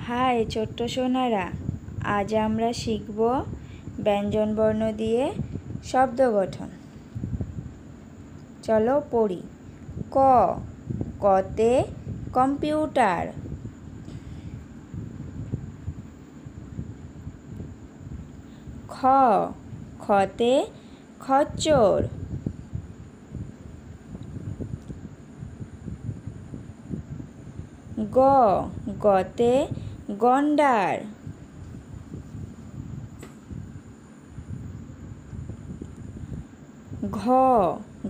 High ছোট্ট সোনারা, আজ আমরা শিখব ব্যঞ্জনবর্ণ দিয়ে শব্দ গঠন। চলো পড়ি। ক, কতে কম্পিউটার। খ, খতে খচ্চর। গ, গতে গন্ডার। ঘ,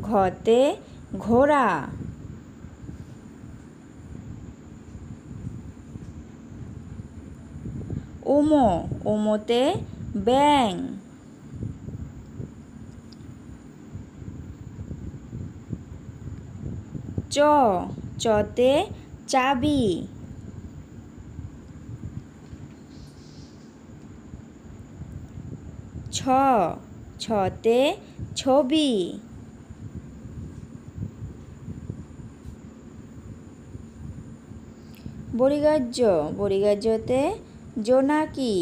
ঘতে ঘোড়া। উম, উমতে ব্যাঙ। চ, চতে চাবি। ছ, ছতে ছবি। বর্গীয়, বর্গীয়তে জোনাকি।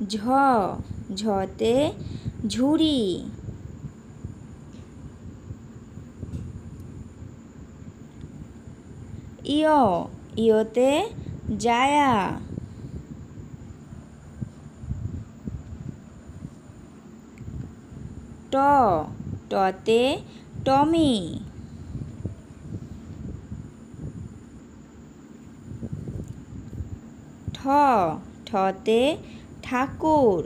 ঝ, ঝতে ঝুড়ি। ইয়, ইয়তে জায়া। ট, টতে টমি। ঠ, ঠতে ঠাকুর।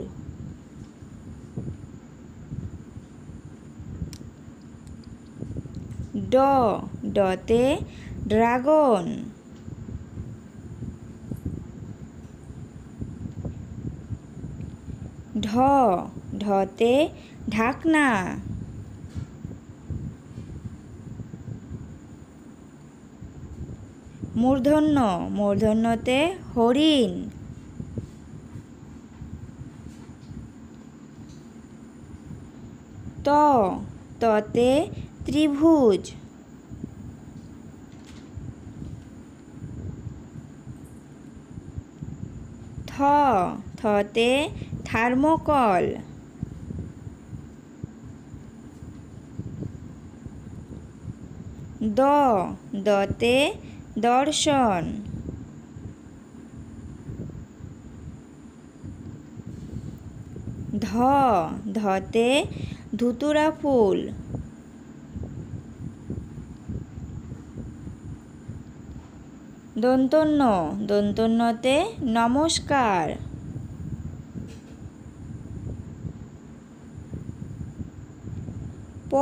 ড, ডতে ড্রাগন। ঢ, ঢতে ঢাকনা। মূর্ধন্য, মূর্ধন্যতে হরিণ। ত, ততে ত্রিভুজ। থ, থতে থার্মোকল। দ, দতে দর্শন। ধ, ধতে ধুতুরা ফুল। দন্তন্য, দন্তন্যতে নমস্কার। প,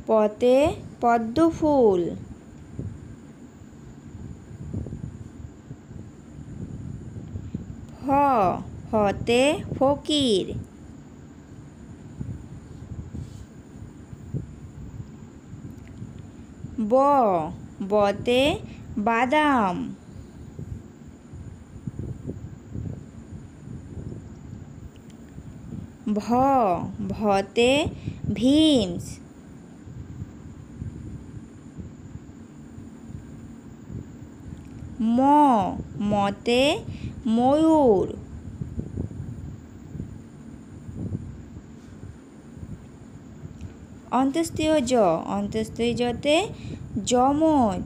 পতে পদ্ম ফুল। ফ, ফতে ফকির। ব, বতে বাদাম। ভ, ভতে ভিমস। ম, মতে ময়ূর। অন্তস্তীয় জ, অন্তস্তীয় জতে যমজ।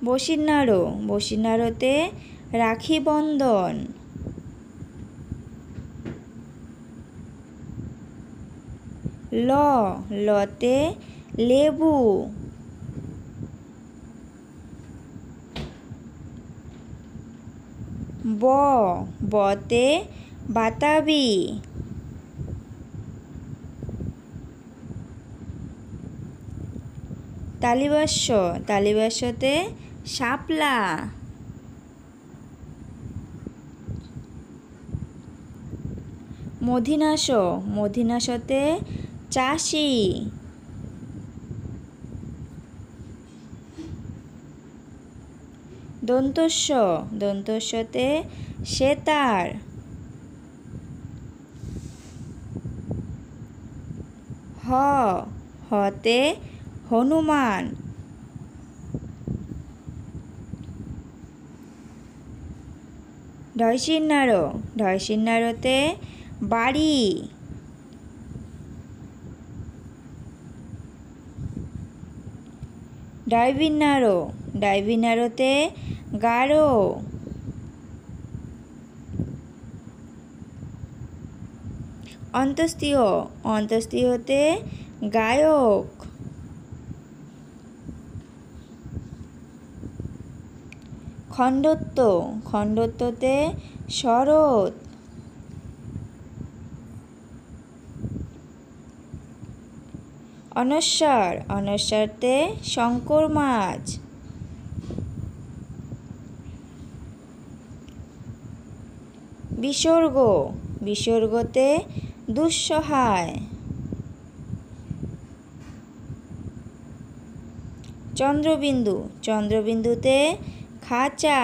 বসিন্যার, বসিন্যারতে রাখি বন্ধন। ল, লতে লেবু। ব, বতে বাতাবি। তালিবাস্য, তালিবাস্যতে শাপলা। মধিনাস, মধিনাসতে চাষি। দন্তস্ব, দন্তস্বতে সেতার। হতে হনুমান। ঢয়সিন্নারতে বাড়ি। ডাইবিনারোতে গাঢ়। অন্ত্যেষ্টিহতে গায়ক। খণ্ডত্বতে শরৎ। অনস্বরতে শঙ্কর মাছ। বিসর্গতে দুঃসহায়। চন্দ্রবিন্দুতে খাঁচা।